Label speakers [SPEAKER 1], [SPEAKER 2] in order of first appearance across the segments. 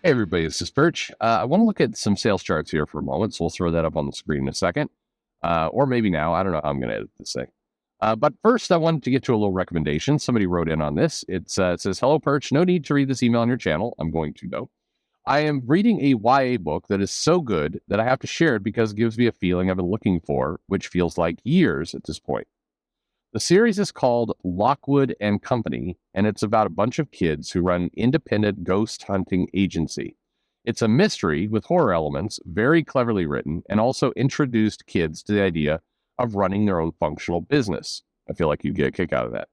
[SPEAKER 1] Hey everybody, this is Perch. I want to look at some sales charts here for a moment, so we'll throw that up on the screen in a second, or maybe now. I don't know how I'm going to edit this thing. But first, I wanted to get to a little recommendation. Somebody wrote in on this. It says, "Hello Perch, no need to read this email on your channel. I'm going to though. I am reading a YA book that is so good that I have to share it because it gives me a feeling I've been looking for, which feels like years at this point. The series is called Lockwood and Company, and it's about a bunch of kids who run an independent ghost hunting agency. It's a mystery with horror elements, very cleverly written, and also introduced kids to the idea of running their own functional business. I feel like you'd get a kick out of that.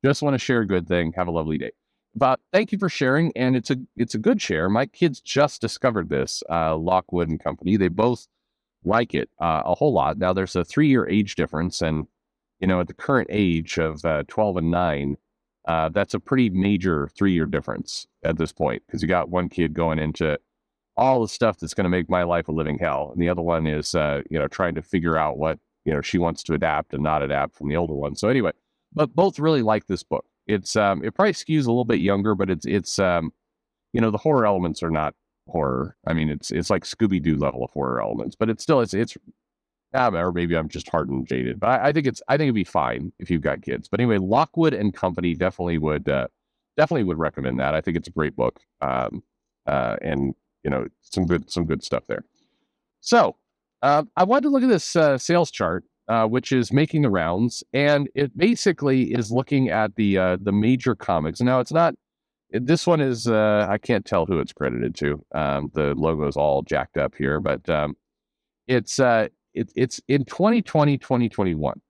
[SPEAKER 1] Just want to share a good thing. Have a lovely day." But thank you for sharing, and it's a good share. My kids just discovered this Lockwood and Company. They both like it a whole lot. Now there's a 3-year age difference, and at the current age of 12 and 9, that's a pretty major 3-year difference at this point, because you got one kid going into all the stuff that's going to make my life a living hell, and the other one is trying to figure out what she wants to adapt and not adapt from the older one. So anyway, but both really like this book. It probably skews a little bit younger, but it's the horror elements are not horror. I mean, it's like Scooby-Doo level of horror elements, but it's or maybe I'm just hardened and jaded, but I think it'd be fine if you've got kids. But anyway, Lockwood and Company definitely would recommend that. I think it's a great book, and some good stuff there. So I wanted to look at this sales chart, which is making the rounds, and it basically is looking at the major comics. Now it's not. This one is I can't tell who it's credited to. The logo's all jacked up here, but it's it's in 2020, 2021.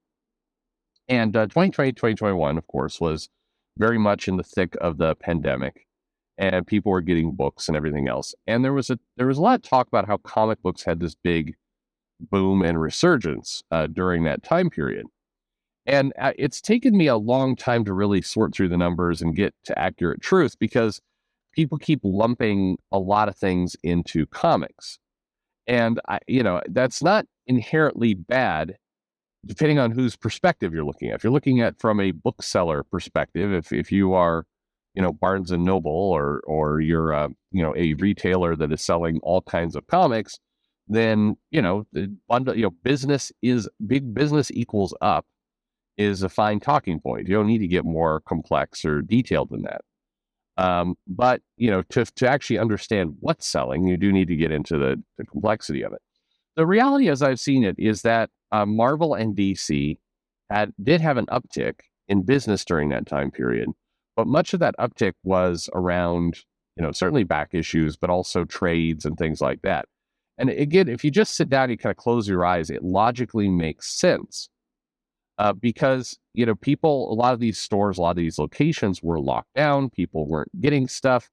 [SPEAKER 1] And 2020, 2021, of course, was very much in the thick of the pandemic, and people were getting books and everything else. And there was a lot of talk about how comic books had this big boom and resurgence during that time period. And it's taken me a long time to really sort through the numbers and get to accurate truth, because people keep lumping a lot of things into comics. And that's not inherently bad, depending on whose perspective you're looking at. If you're looking at from a bookseller perspective, if you are, Barnes and Noble, or you're a retailer that is selling all kinds of comics, then the bundle, big business equals up is a fine talking point. You don't need to get more complex or detailed than that. But to actually understand what's selling, you do need to get into the complexity of it. The reality, as I've seen it, is that Marvel and DC did have an uptick in business during that time period, but much of that uptick was around, certainly back issues, but also trades and things like that. And again, if you just sit down and kind of close your eyes, it logically makes sense, because people, a lot of these stores, a lot of these locations were locked down. People weren't getting stuff.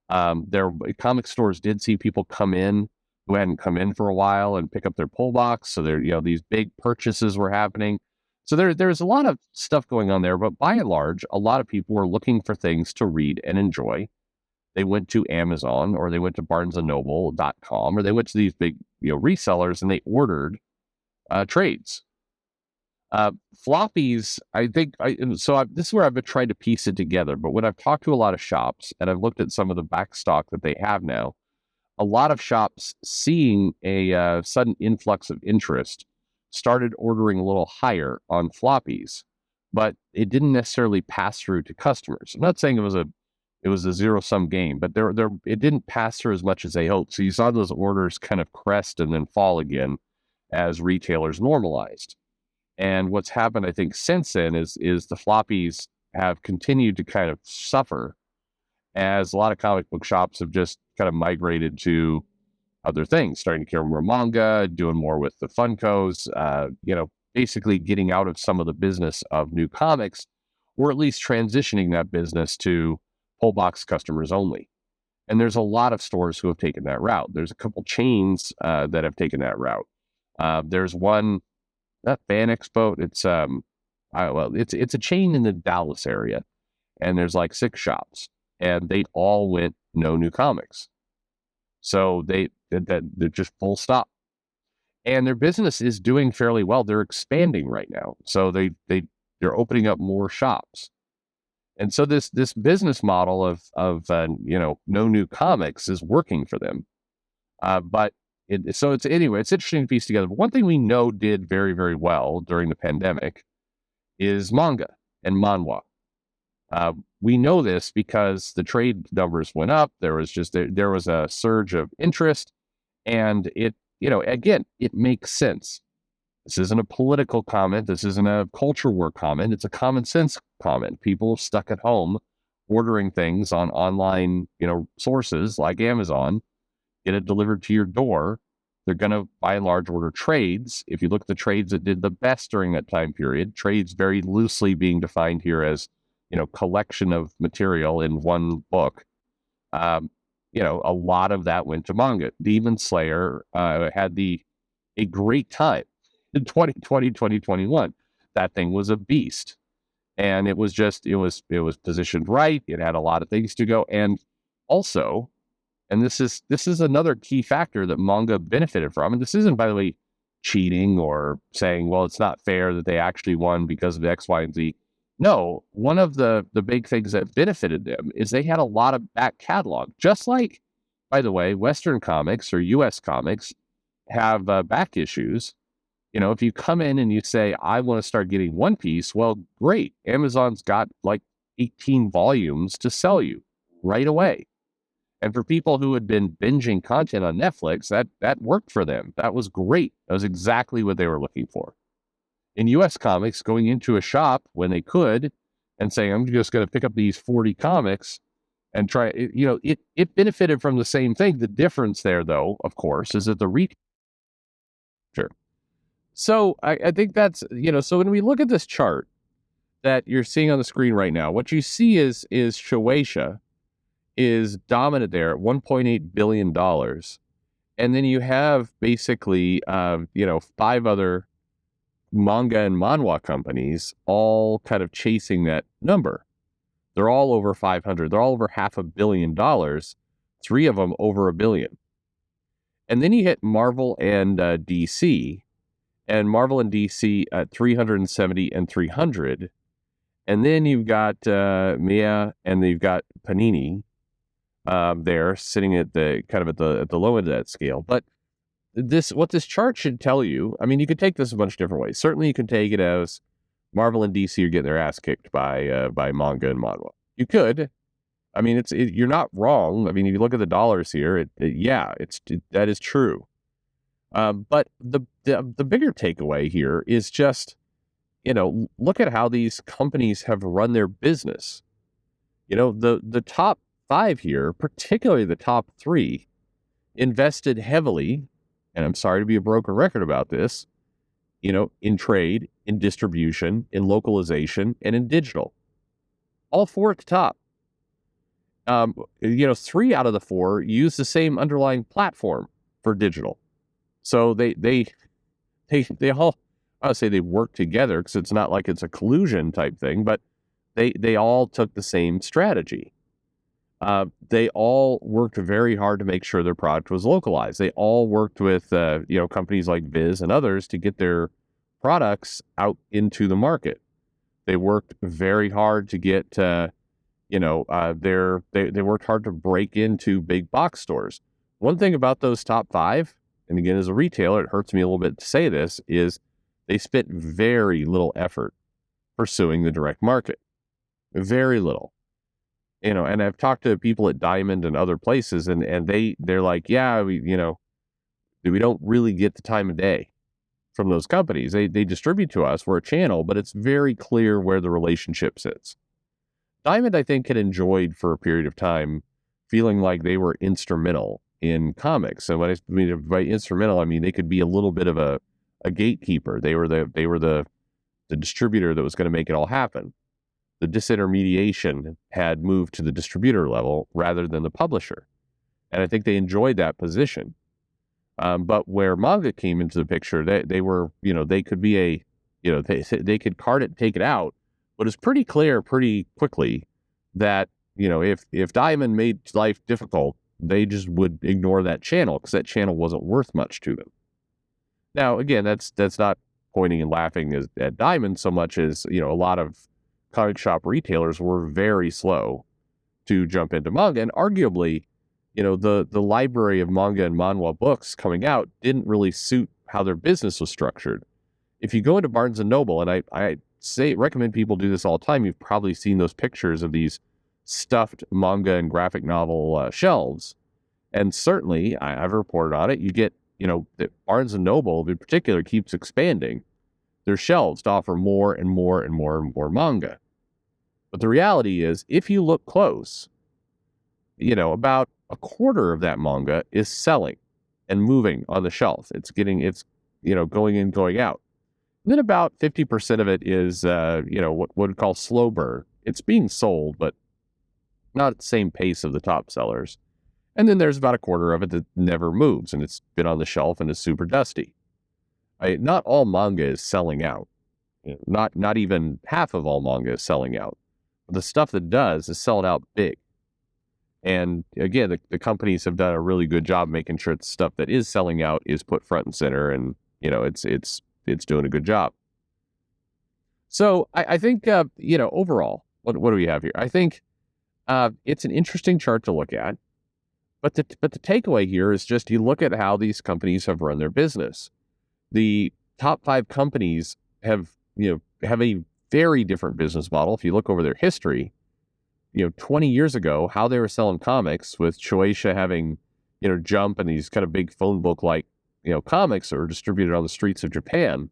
[SPEAKER 1] Their comic stores did see people come in who hadn't come in for a while and pick up their pull box. So these big purchases were happening. So there's a lot of stuff going on there, but by and large, a lot of people were looking for things to read and enjoy. They went to Amazon, or they went to BarnesandNoble.com, or they went to these big resellers, and they ordered trades. Floppies, this is where I've been trying to piece it together. But when I've talked to a lot of shops and I've looked at some of the back stock that they have now, a lot of shops, seeing a sudden influx of interest, started ordering a little higher on floppies, but it didn't necessarily pass through to customers. I'm not saying it was a zero-sum game, but it didn't pass through as much as they hoped. So you saw those orders kind of crest and then fall again as retailers normalized. And what's happened, I think, since then is the floppies have continued to kind of suffer, as a lot of comic book shops have just kind of migrated to other things, starting to carry more manga, doing more with the Funkos, basically getting out of some of the business of new comics, or at least transitioning that business to pull box customers only. And there's a lot of stores who have taken that route. There's a couple chains that have taken that route. There's one, not Fan Expo. It's a chain in the Dallas area, and there's like 6 shops, and they all went no new comics. So they're just full stop, and their business is doing fairly well. They're expanding right now, so they're opening up more shops. And so this business model of no new comics is working for them. But it's anyway, it's interesting to piece together. But one thing we know did very, very well during the pandemic is manga and manhwa. We know this because the trade numbers went up. There was a surge of interest, and again, it makes sense. This isn't a political comment. This isn't a culture war comment. It's a common sense comment. People stuck at home ordering things on online, sources like Amazon, get it delivered to your door. They're going to, by and large, order trades. If you look at the trades that did the best during that time period, trades very loosely being defined here as, collection of material in one book. A lot of that went to manga. Demon Slayer had a great time in 2020, 2021. That thing was a beast. And it was positioned right. It had a lot of things to go. And also, and this is another key factor that manga benefited from. And this isn't, by the way, cheating or saying, well, it's not fair that they actually won because of X, Y, and Z. No, one of the big things that benefited them is they had a lot of back catalog. Just like, by the way, Western comics or US comics have back issues. If you come in and you say, I want to start getting One Piece, well, great. Amazon's got like 18 volumes to sell you right away. And for people who had been binging content on Netflix, that worked for them. That was great. That was exactly what they were looking for. In US comics, going into a shop when they could and saying, I'm just going to pick up these 40 comics and try, it benefited from the same thing. The difference there, though, of course, is that the retail. Sure. So I think that's, so when we look at this chart that you're seeing on the screen right now, what you see is Shueisha is dominant there at $1.8 billion. And then you have basically, 5 other manga and manhwa companies all kind of chasing that number. They're all over 500. They're all over $500 million. 3 of them over $1 billion. And then you hit Marvel and DC. And Marvel and DC at 370 and 300. And then you've got Mia and you've got Panini there sitting at the kind of at the low end of that scale. But what this chart should tell you, I mean, you could take this a bunch of different ways. Certainly you can take it as Marvel and DC are getting their ass kicked by manga and manhwa. You could. I mean, you're not wrong. I mean, if you look at the dollars here, that is true. But the bigger takeaway here is just, look at how these companies have run their business. The top 5 here, particularly the top 3, invested heavily, and I'm sorry to be a broken record about this, in trade, in distribution, in localization, and in digital. All 4 at the top. 3 out of the 4 use the same underlying platform for digital. So they all, I would say they work together because it's not like it's a collusion type thing, but they all took the same strategy. They all worked very hard to make sure their product was localized. They all worked with companies like Viz and others to get their products out into the market. They worked very hard to get they worked hard to break into big box stores. One thing about those top 5, and again, as a retailer, it hurts me a little bit to say this, is they spent very little effort pursuing the direct market. Very little. And I've talked to people at Diamond and other places, and they're like, yeah, we don't really get the time of day from those companies. They distribute to us. We're a channel, but it's very clear where the relationship sits. Diamond, I think, had enjoyed for a period of time feeling like they were instrumental in comics. And when I mean by instrumental, I mean they could be a little bit of a gatekeeper. They were the distributor that was going to make it all happen. The disintermediation had moved to the distributor level rather than the publisher. And I think they enjoyed that position. But where manga came into the picture, they were, they could be they could cart it, take it out. But it's pretty clear pretty quickly that, if Diamond made life difficult, they just would ignore that channel because that channel wasn't worth much to them. Now, again, that's not pointing and laughing at Diamond so much as, a lot of comic shop retailers were very slow to jump into manga. And arguably, the library of manga and manhwa books coming out didn't really suit how their business was structured. If you go into Barnes and Noble, and I recommend people do this all the time, you've probably seen those pictures of these stuffed manga and graphic novel shelves. And certainly, I've reported on it, you get, that Barnes and Noble in particular keeps expanding their shelves to offer more and more and more and more manga. But the reality is, if you look close, about a quarter of that manga is selling and moving on the shelf. It's going in, going out. And then about 50% of it is, what we'd call slow burn. It's being sold, but not at the same pace of the top sellers. And then there's about a quarter of it that never moves, and it's been on the shelf and is super dusty. Not all manga is selling out. Not even half of all manga is selling out. But the stuff that does is selling out big. And again, the companies have done a really good job making sure the stuff that is selling out is put front and center, and it's doing a good job. So I think overall, what do we have here? I think it's an interesting chart to look at, but the takeaway here is just you look at how these companies have run their business. The top 5 companies have a very different business model. If you look over their history, 20 years ago, how they were selling comics, with Shueisha having, Jump and these kind of big phone book like, comics that are distributed on the streets of Japan,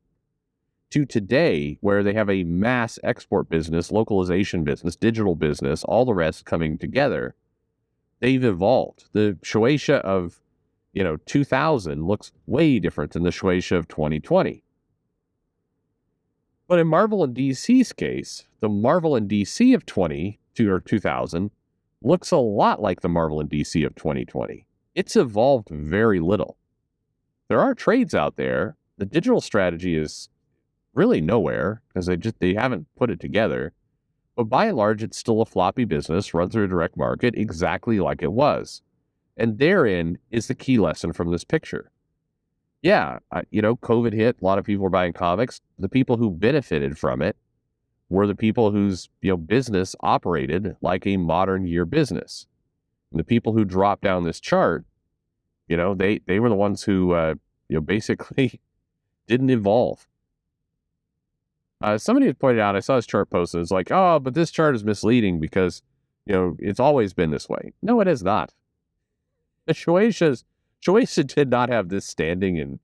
[SPEAKER 1] to today, where they have a mass export business, localization business, digital business, all the rest coming together. They've evolved. The Shueisha of, 2000 looks way different than the Shueisha of 2020. But in Marvel and DC's case, the Marvel and DC of 2000 looks a lot like the Marvel and DC of 2020. It's evolved very little. There are trades out there. The digital strategy is really nowhere because they haven't put it together. But by and large, it's still a floppy business run through a direct market exactly like it was. And therein is the key lesson from this picture. Yeah, COVID hit. A lot of people were buying comics. The people who benefited from it were the people whose business operated like a modern year business. And the people who dropped down this chart, they were the ones who basically didn't evolve. Somebody had pointed out, I saw this chart posted, it's like, oh, but this chart is misleading because it's always been this way. No, it is not. The Shueisha did not have this standing in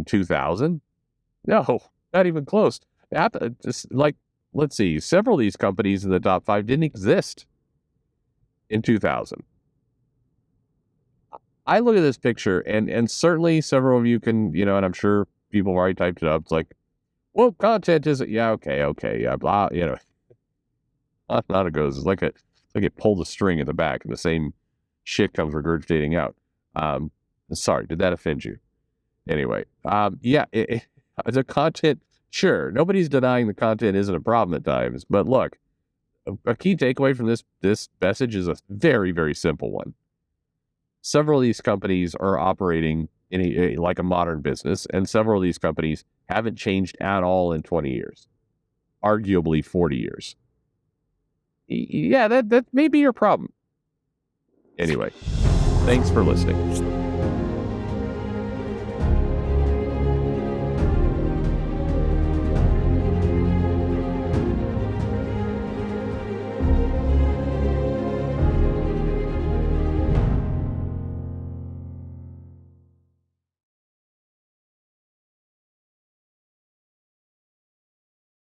[SPEAKER 1] 2000. No, not even close. Let's see, several of these companies in the top 5 didn't exist in 2000. I look at this picture, and certainly several of you can, and I'm sure people have already typed it up. It's like, well, content isn't, yeah, okay, yeah, blah, not it goes. It's like it pulled a string at the back, and the same shit comes regurgitating out. Sorry, did that offend you? Anyway, the content, sure, nobody's denying the content isn't a problem at times, but look, a key takeaway from this message is a very, very simple one. Several of these companies are operating in like a modern business, and several of these companies haven't changed at all in 20 years, arguably 40 years. Yeah, that may be your problem. Anyway, thanks for listening.